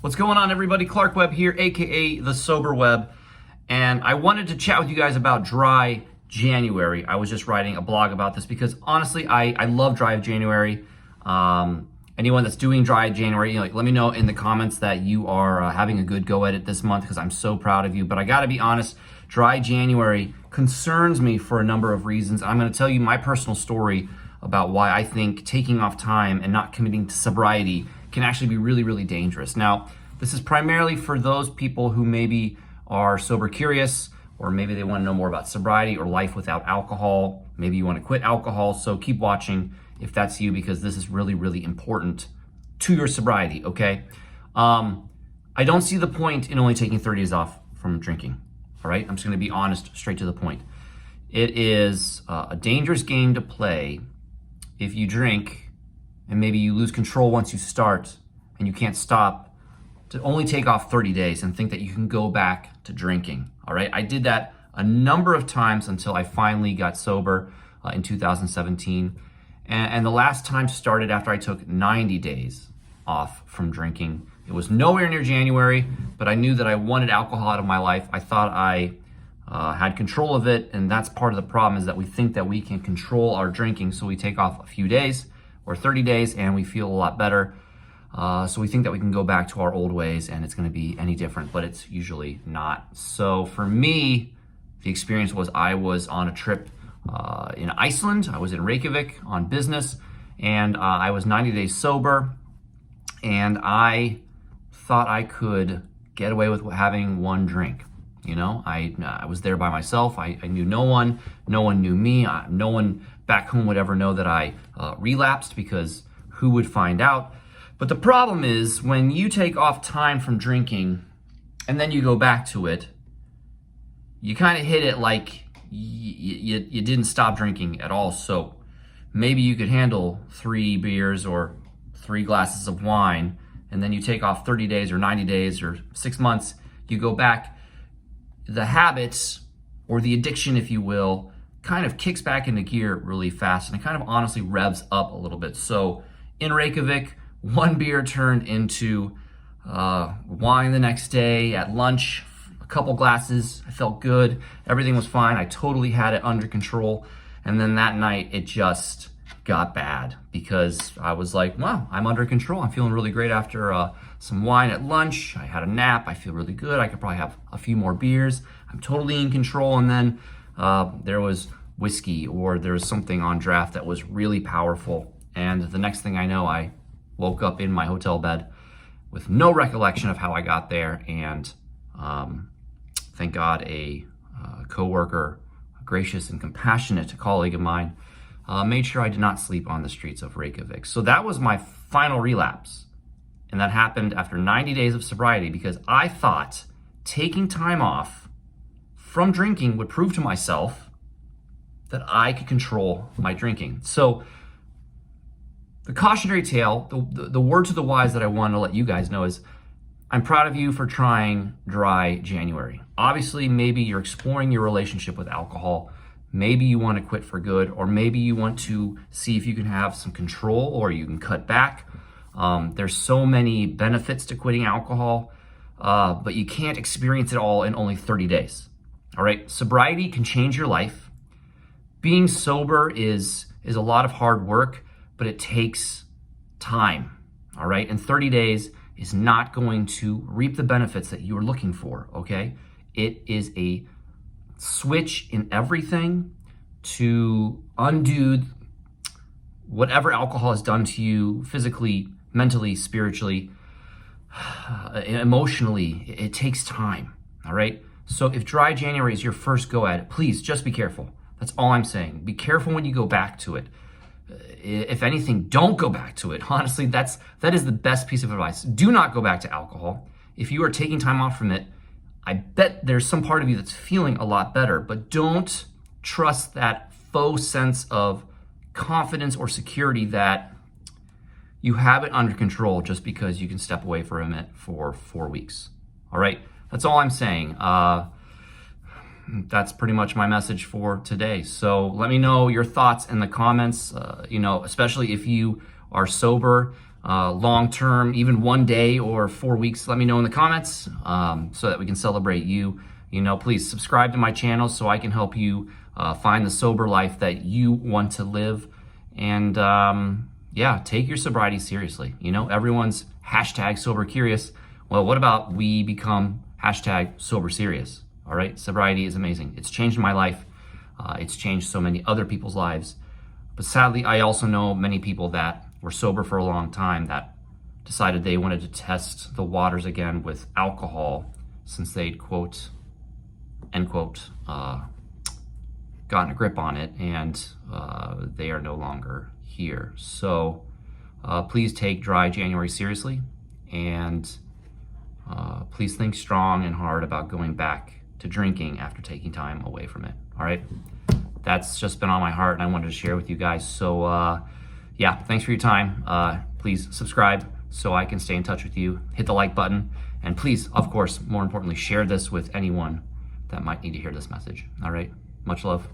What's going on, everybody? Clark Webb here, aka the Sober Web, and I wanted to chat with you guys about dry January. I was just writing a blog about this because honestly, I love dry January. Anyone that's doing dry January, let me know in the comments that you are having a good go at it this month, because I'm so proud of you. But I got to be honest, dry January concerns me for a number of reasons. I'm going to tell you my personal story about why I think taking off time and not committing to sobriety can actually be really, really dangerous. Now, this is primarily for those people who maybe are sober curious, or maybe they want to know more about sobriety or life without alcohol. Maybe you want to quit alcohol. So keep watching if that's you, because this is really, really important to your sobriety, okay? I don't see the point in only taking 30 days off from drinking, all right? I'm just going to be honest, straight to the point. It is a dangerous game to play if you drink and maybe you lose control once you start and you can't stop, to only take off 30 days and think that you can go back to drinking, all right? I did that a number of times until I finally got sober in 2017. And the last time started after I took 90 days off from drinking. It was nowhere near January, but I knew that I wanted alcohol out of my life. I thought I had control of it, and that's part of the problem, is that we think that we can control our drinking, so we take off a few days or 30 days and we feel a lot better. So we think that we can go back to our old ways and it's going to be any different, but it's usually not. So for me, the experience was I was on a trip in Iceland. I was in Reykjavik on business, and I was 90 days sober, and I thought I could get away with having one drink. I was there by myself. I knew no one knew me. No one back home would ever know that I relapsed, because who would find out? But the problem is, when you take off time from drinking and then you go back to it, you kind of hit it like you didn't stop drinking at all. So maybe you could handle 3 beers or 3 glasses of wine, and then you take off 30 days or 90 days or 6 months, you go back. The habits, or the addiction, if you will, kind of kicks back into gear really fast, and it kind of honestly revs up a little bit. So in Reykjavik, 1 beer turned into wine the next day. At lunch, a couple glasses. I felt good. Everything was fine. I totally had it under control. And then that night, it just got bad, because I was like, wow, I'm under control. I'm feeling really great after some wine at lunch. I had a nap. I feel really good. I could probably have a few more beers. I'm totally in control. And then there was whiskey, or there was something on draft that was really powerful. And the next thing I know, I woke up in my hotel bed with no recollection of how I got there. And thank God a coworker, a gracious and compassionate colleague of mine, made sure I did not sleep on the streets of Reykjavik. So that was my final relapse. And that happened after 90 days of sobriety, because I thought taking time off from drinking would prove to myself that I could control my drinking. So the cautionary tale, the word to the wise that I want to let you guys know is, I'm proud of you for trying dry January. Obviously, maybe you're exploring your relationship with alcohol. Maybe you want to quit for good, or maybe you want to see if you can have some control, or you can cut back. There's so many benefits to quitting alcohol, but you can't experience it all in only 30 days. All right, sobriety can change your life. Being sober is a lot of hard work, but it takes time. All right, and 30 days is not going to reap the benefits that you're looking for. Okay, it is a switch in everything to undo whatever alcohol has done to you physically, mentally, spiritually, emotionally. It takes time, all right? So if dry January is your first go at it, please just be careful. That's all I'm saying. Be careful when you go back to it. If anything, don't go back to it. Honestly, that is the best piece of advice. Do not go back to alcohol. If you are taking time off from it, I bet there's some part of you that's feeling a lot better, but don't trust that faux sense of confidence or security that you have it under control just because you can step away from it for 4 weeks. All right, that's all I'm saying. That's pretty much my message for today. So let me know your thoughts in the comments, especially if you are sober. long term, even 1 day or 4 weeks, let me know in the comments so that we can celebrate you. Please subscribe to my channel so I can help you find the sober life that you want to live. And yeah, take your sobriety seriously. Everyone's hashtag sober curious. Well, what about we become hashtag sober serious? All right, sobriety is amazing. It's changed my life. It's changed so many other people's lives. But sadly, I also know many people that were sober for a long time that decided they wanted to test the waters again with alcohol since they'd, quote, end quote, gotten a grip on it, and they are no longer here. So please take Dry January seriously, and please think strong and hard about going back to drinking after taking time away from it. All right, that's just been on my heart, and I wanted to share with you guys. So yeah, thanks for your time. Please subscribe so I can stay in touch with you. Hit the like button, and please, of course, more importantly, share this with anyone that might need to hear this message. All right, much love.